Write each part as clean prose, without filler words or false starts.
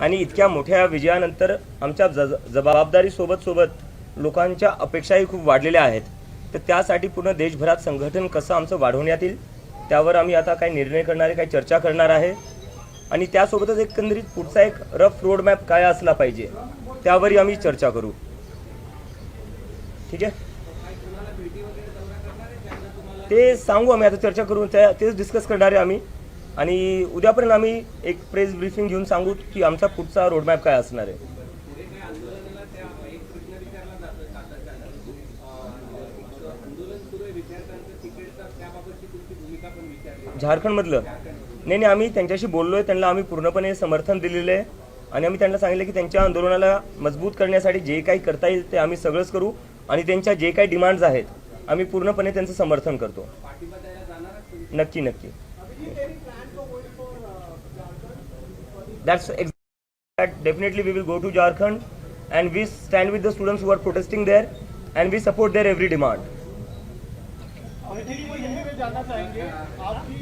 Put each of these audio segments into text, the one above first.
आणि इतक्या मोठ्या विजयानंतर आमच्या जबाबदारीसोबत लोकांच्या अपेक्षाही खूप वाढलेल्या आहेत. तर त्यासाठी पूर्ण देशभरात संघटन कसं आमचं वाढवण्यात येईल त्यावर आम्ही आता काही निर्णय करणार आहे, काही चर्चा करणार आहे. आणि त्यासोबतच एकंदरीत पुढचा एक रफ रोड मॅप काय असला पाहिजे त्यावरही आम्ही चर्चा करू. ठीक आहे, ते सांगू आम्ही, आता चर्चा करू, तेच डिस्कस करणार आहे आम्ही. आणि उद्यापर्यंत आम्ही एक प्रेस ब्रीफिंग घेऊन सांगू की आमचा पुढचा रोडमॅप काय असणार आहे. झारखंडमधलं नाही, आम्ही त्यांच्याशी बोललोय, त्यांना आम्ही पूर्णपणे समर्थन दिलेलं आहे. आणि आम्ही त्यांना सांगितलं की त्यांच्या आंदोलनाला मजबूत करण्यासाठी जे काही करता येईल ते आम्ही सगळंच करू. आणि त्यांच्या जे काही डिमांड्स आहेत आम्ही पूर्णपणे त्यांचं समर्थन करतो. नक्की नक्की. That's definitely we will go to Jharkhand and we stand with the students who are protesting there and we support their every demand. जानना चाहेंगे आपकी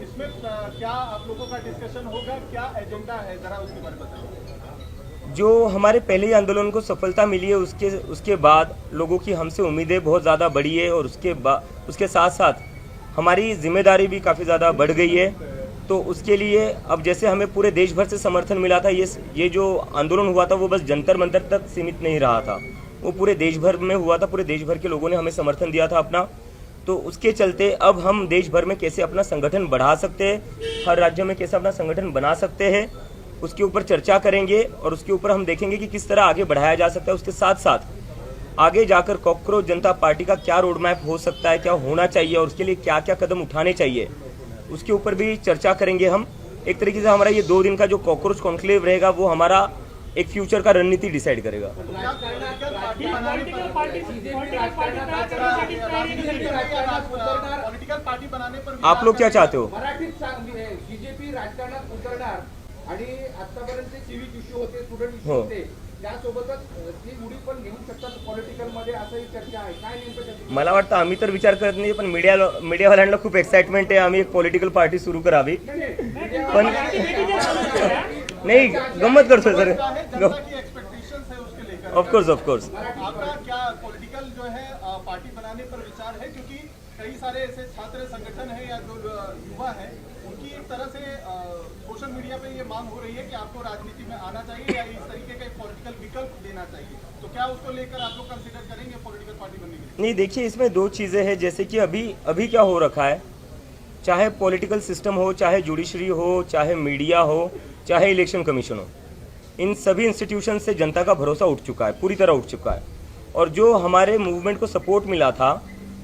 इसमें क्या आप लोगों का डिस्कशन होगा, क्या एजेंडा है, जरा उसके बारे में बताइए. जो हमारे पहले ही आंदोलन को सफलता मिली है उसके बाद लोगों की हमसे उम्मीदें बहुत ज़्यादा बढ़ी है और उसके साथ साथ हमारी जिम्मेदारी भी काफ़ी ज़्यादा बढ़ गई है. तो उसके लिए अब जैसे हमें पूरे देश भर से समर्थन मिला था, ये जो आंदोलन हुआ था वो बस जंतर मंतर तक सीमित नहीं रहा था, वो पूरे देश भर में हुआ था. पूरे देश भर के लोगों ने हमें समर्थन दिया था अपना. तो उसके चलते अब हम देश भर में कैसे अपना संगठन बढ़ा सकते हैं, हर राज्य में कैसे अपना संगठन बना सकते हैं, उसके ऊपर चर्चा करेंगे. और उसके ऊपर हम देखेंगे कि किस तरह आगे बढ़ाया जा सकता है. उसके साथ साथ आगे जाकर कॉकरोच जनता पार्टी का क्या रोड मैप हो सकता है, क्या होना चाहिए और उसके लिए क्या क्या कदम उठाने चाहिए, उसके ऊपर भी चर्चा करेंगे हम. एक तरीके से हमारा ये 2 दिन का जो कॉकरोच कॉन्क्लेव रहेगा वो हमारा एक फ्यूचर का रणनीति डिसाइड करेगा. आप लोग क्या चाहते हो? बीजेपी राजकारणात उतरणार आणि आतापर्यंत सिविक इश्यू होते, स्टुडंट इश्यू होते, त्यासोबतच ती उडी पण घेऊ शकतात पॉलिटिकल मध्ये, असंही चर्चा आहे. काय नेमकं? मला वाटतं आम्ही तर विचार करत नाही, पण मीडियावाल्यांना खूप एक्साइटमेंट आहे आम्ही एक पॉलिटिकल पार्टी सुरू करावी. पण नहीं, गम्मत करतोय सर. ऑफकोर्स आपका क्या पॉलिटिकल जो है पार्टी बनाने पर विचार है, क्योंकि कई सारे ऐसे छात्र संगठन है या जो युवा है उनकी एक तरह से सोशल मीडिया पे ये मांग हो रही है कि आपको राजनीति में आना चाहिए या इस तरीके का एक पॉलिटिकल विकल्प देना चाहिए. तो क्या उसको लेकर आप लोग कंसिडर करेंगे पॉलिटिकल पार्टी बनने के लिए? नहीं, देखिए इसमें 2 चीज़ें हैं. जैसे कि अभी क्या हो रखा है, चाहे पॉलिटिकल सिस्टम हो, चाहे जुडिशरी हो, चाहे मीडिया हो, चाहे इलेक्शन कमीशन हो, इन सभी इंस्टीट्यूशन से जनता का भरोसा उठ चुका है, पूरी तरह उठ चुका है. और जो हमारे मूवमेंट को सपोर्ट मिला था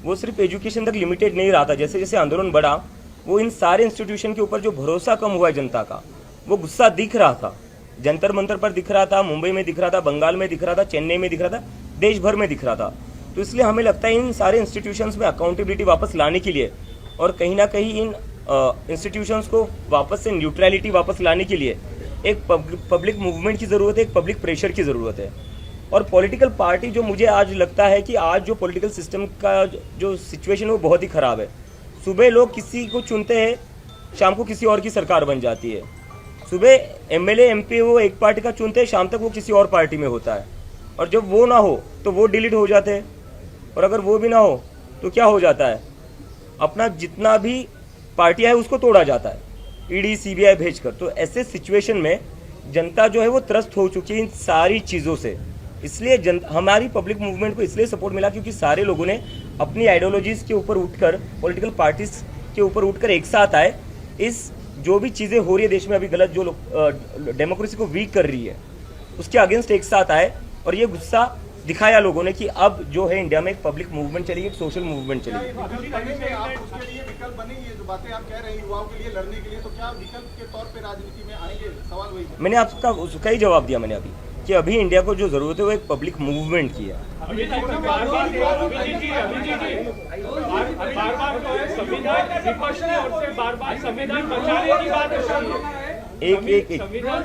वो सिर्फ एजुकेशन तक लिमिटेड नहीं रहा था. जैसे जैसे आंदोलन बढ़ा वो इन सारे इंस्टीट्यूशन के ऊपर जो भरोसा कम हुआ है जनता का, वो गुस्सा दिख रहा था. जंतर मंतर पर दिख रहा था, मुंबई में दिख रहा था, बंगाल में दिख रहा था, चेन्नई में दिख रहा था, देश भर में दिख रहा था. तो इसलिए हमें लगता है इन सारे इंस्टीट्यूशंस में अकाउंटेबिलिटी वापस लाने के लिए और कहीं ना कहीं इन इंस्टीट्यूशंस को वापस से न्यूट्रलिटी वापस लाने के लिए एक पब्लिक मूवमेंट की ज़रूरत है, एक पब्लिक प्रेशर की ज़रूरत है. और पॉलिटिकल पार्टी जो मुझे आज लगता है कि आज जो पॉलिटिकल सिस्टम का जो सिचुएशन है वो बहुत ही ख़राब है. सुबह लोग किसी को चुनते हैं, शाम को किसी और की सरकार बन जाती है. सुबह एमएलए एमपी वो एक पार्टी का चुनते हैं, शाम तक वो किसी और पार्टी में होता है. और जब वो ना हो तो वो डिलीट हो जाते हैं. और अगर वो भी ना हो तो क्या हो जाता है, अपना जितना भी पार्टियाँ है उसको तोड़ा जाता है ईडी सीबीआई भेजकर. तो ऐसे सिचुएशन में जनता जो है वो त्रस्त हो चुकी है इन सारी चीज़ों से. इसलिए हमारी पब्लिक मूवमेंट को इसलिए सपोर्ट मिला क्योंकि सारे लोगों ने अपनी आइडियोलॉजीज़ के ऊपर उठकर, पॉलिटिकल पार्टीज के ऊपर उठकर एक साथ आए. इस जो भी चीज़ें हो रही है देश में अभी गलत, जो डेमोक्रेसी को वीक कर रही है, उसके अगेंस्ट एक साथ आए और ये गुस्सा दिखाया लोगों ने कि अब जो है इंडिया में एक पब्लिक मूवमेंट चलेगी, एक सोशल मूवमेंट चलेगी. विकल्प बने, ये जो बातें आप कह रहे हैं युवाओं के लिए लड़ने के लिए, तो क्या विकल्प के तौर पे राजनीति में आएंगे? सवाल वही है. मैंने आपका उसका ही जवाब दिया मैंने अभी कि अभी इंडिया को जो जरूरत है वो एक पब्लिक मूवमेंट की है. एक संविधान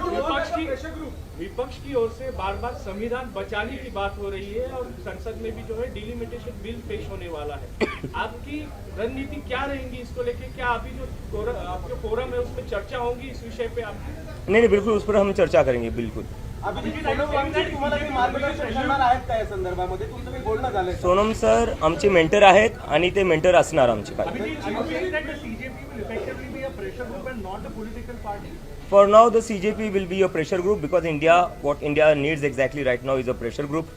विपक्ष की ओर से बार बार संविधान बचाने की बात हो रही है और संसद में भी जो है डिलिमिटेशन बिल पेश होने वाला है। आपकी रणनीति क्या रहेंगी इसको लेके? क्या अभी जो आपके फोरम है उसमें चर्चा होगी इस विषय पे? आपकी नहीं बिलकुल उस पर हम चर्चा करेंगे बिलकुल। सोनम सर आमचे मेंटर आहेत आणि ते मेंटर असणार आमचे काय। For now, the CJP will be a pressure group because what India needs exactly right now is a pressure group.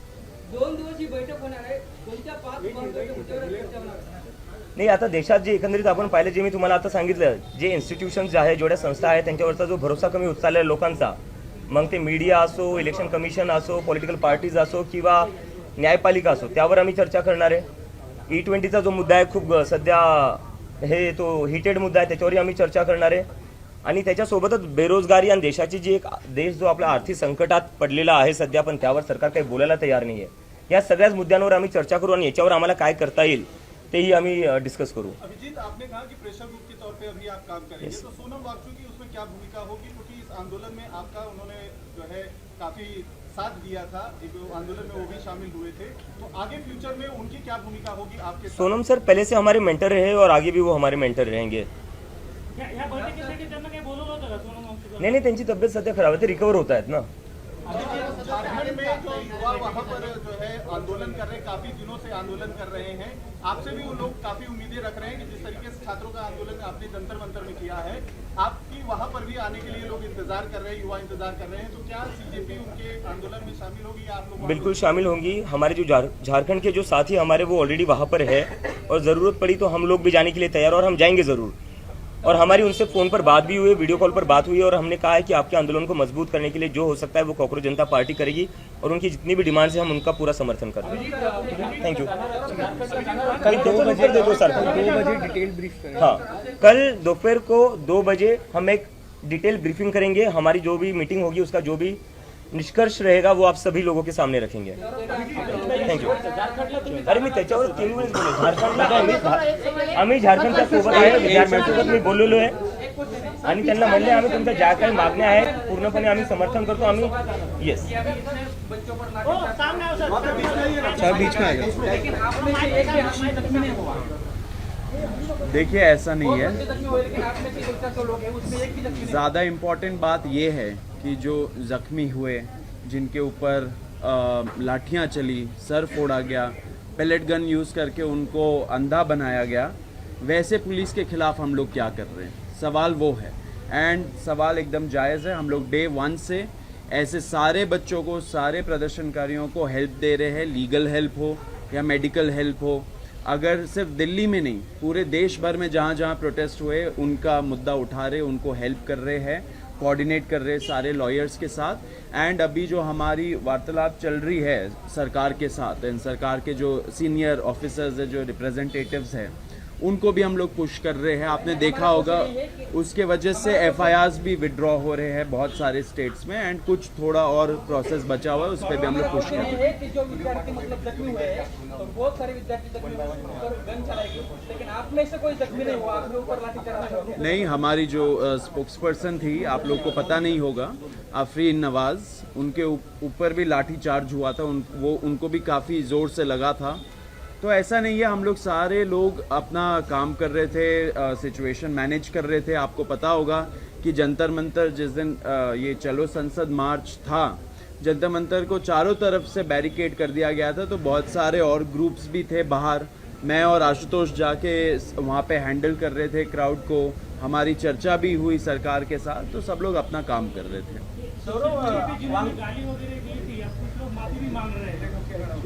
2 दिवस ही बैठक होणार आहे. 2-5 महत्त्वाच्या मुद्द्यावर चर्चा होणार आहे. नाही आता देशात जे एकंदरीत आपण पाहिलं, जे मी तुम्हाला आता सांगितलं, जे इन्स्टिट्यूशन्स आहे, जेवढ्या संस्था आहेत त्यांच्यावरचा जो भरोसा कमी होत चाललेला लोकांचा, मग ते मीडिया असो, इलेक्शन कमिशन असो, पॉलिटिकल पार्टीज असो किंवा न्यायपालिका असो, त्यावर आम्ही चर्चा करणार आहे। E20चा जो मुद्दा आहे खूप सध्या हे तो हिटेड मुद्दा आहे, त्याच्यावरही आम्ही चर्चा करणार आहे। आणि त्याच्यासोबतच बेरोजगारी आणि देशाची जी एक देश जो आपला आर्थिक संकटात पडलेला आहे सध्या, पण त्यावर सरकार काही बोलायला तयार नाही आहे। या सगळ्याच मुद्द्यांवर आम्ही चर्चा करू आणि याच्यावर आम्हाला काय करता येईल तेही आम्ही डिस्कस करू। अभिजीत, आपने कहा कि प्रेशर ग्रुप के तौर पे अभी आप काम करेंगे, तो सोनम वांगचुक की उसमें क्या भूमिका होगी? क्योंकि इस आंदोलन में आपका उन्होंने जो है काफी साथ दिया था, एक आंदोलन में वो भी शामिल हुए थे, तो आगे फ्यूचर में उनकी क्या भूमिका होगी आपके साथ? सोनम सर पहले से हमारे मेंटर रहे और आगे भी वो हमारे मेंटर रहेंगे। नहीं त्यांची तब्येत सध्या खराब आहे, ते रिकवर होत आहेत ना। झारखंड में जो युवा वहाँ पर जो है आंदोलन कर रहे हैं, काफी दिनों से आंदोलन कर रहे हैं, आपसे भी वो लोग काफी उम्मीदें रख रहे हैं कि जिस तरीके से छात्रों का आंदोलन आपने जंतर मंतर में किया है, आपकी वहाँ पर भी आने के लिए लोग इंतजार कर रहे हैं, युवा इंतजार कर रहे हैं, तो क्या CJP उनके आंदोलन में शामिल होगी या आप लोग? बिल्कुल शामिल होंगी। हमारे जो झारखंड के जो साथी हमारे वो ऑलरेडी वहाँ पर है और ज़रूरत पड़ी तो हम लोग भी जाने के लिए तैयार, और हम जाएंगे ज़रूर। और हमारी उनसे फ़ोन पर बात भी हुई, वीडियो कॉल पर बात हुई, और हमने कहा है कि आपके आंदोलन को मजबूत करने के लिए जो हो सकता है वो कॉकरोच जनता पार्टी करेगी, और उनकी जितनी भी डिमांड्स है हम उनका पूरा समर्थन करते हैं। Thank you. कल 2 बजे देखो सर, 2 बजे डिटेल ब्रीफ करेंगे। हाँ, कल दोपहर को 2 बजे हम एक डिटेल ब्रीफिंग करेंगे। हमारी जो भी मीटिंग होगी उसका जो भी निष्कर्ष रहेगा वो आप सभी लोगों के सामने रखेंगे। थँक्यू। अरे मी त्याच्यावर 3 वेळेस बोललो, झारखंडला आम्ही झारखंडच्या सोबत आहे, विद्यार्थ्यांसोबत मी बोललेलो आहे आणि त्यांना म्हणले आम्ही तुमच्या ज्या काही मागण्या आहेत पूर्णपणे आम्ही समर्थन करतो। आम्ही येस बीच में आ जाओ। लेकिन आप में से एक भी हाथ में जख्मी नहीं हुआ। देखिए ऐसा नहीं है, जख्मी हुए, लेकिन आप में से 200 लोग हैं, उसमें एक भी जख्मी नहीं। ज़्यादा इम्पोर्टेंट बात ये है कि जो ज़ख्मी हुए, जिनके ऊपर लाठियाँ चली, सर फोड़ा गया, पेलेट गन यूज़ करके उनको अंधा बनाया गया, वैसे पुलिस के खिलाफ हम लोग क्या कर रहे हैं, सवाल वो है। एंड सवाल एकदम जायज़ है। हम लोग डे 1 से ऐसे सारे बच्चों को, सारे प्रदर्शनकारियों को हेल्प दे रहे हैं, लीगल हेल्प हो या मेडिकल हेल्प हो। अगर सिर्फ दिल्ली में नहीं, पूरे देश भर में जहाँ जहाँ प्रोटेस्ट हुए उनका मुद्दा उठा रहे, उनको हेल्प कर रहे हैं, कोऑर्डिनेट कर रहे हैं सारे लॉयर्स के साथ। एंड अभी जो हमारी वार्तालाप चल रही है सरकार के साथ, एंड सरकार के जो सीनियर ऑफिसर्स है, जो रिप्रेजेंटेटिव्स हैं, उनको भी हम लोग पुश कर रहे हैं। आपने देखा होगा उसके वजह से FIRs भी विड्रॉ हो रहे हैं बहुत सारे स्टेट्स में, एंड कुछ थोड़ा और प्रोसेस बचा हुआ है, उस पर भी हम लोग पुश कर रहे हैं। कि जो विद्यार्थी मतलब जख्मी हुए हैं, तो बहुत सारे विद्यार्थी जख्मी हुए, ऊपर गन चलाई गई, लेकिन आप में से कोई जख्मी नहीं हुआ, आपके ऊपर लाठीचार्ज हो गया। नहीं, हमारी जो स्पोक्सपर्सन थी, आप लोग को पता नहीं होगा, आफरीन नवाज, उनके ऊपर भी लाठी चार्ज हुआ था, उनको भी काफ़ी ज़ोर से लगा था। तो ऐसा नहीं है, हम लोग सारे लोग अपना काम कर रहे थे, सिचुएशन मैनेज कर रहे थे। आपको पता होगा कि जंतर मंतर जिस दिन ये चलो संसद मार्च था, जंतर मंतर को चारों तरफ से बैरिकेड कर दिया गया था, तो बहुत सारे और ग्रुप्स भी थे बाहर। मैं और आशुतोष जाके वहाँ पे हैंडल कर रहे थे क्राउड को, हमारी चर्चा भी हुई सरकार के साथ, तो सब लोग अपना काम कर रहे थे।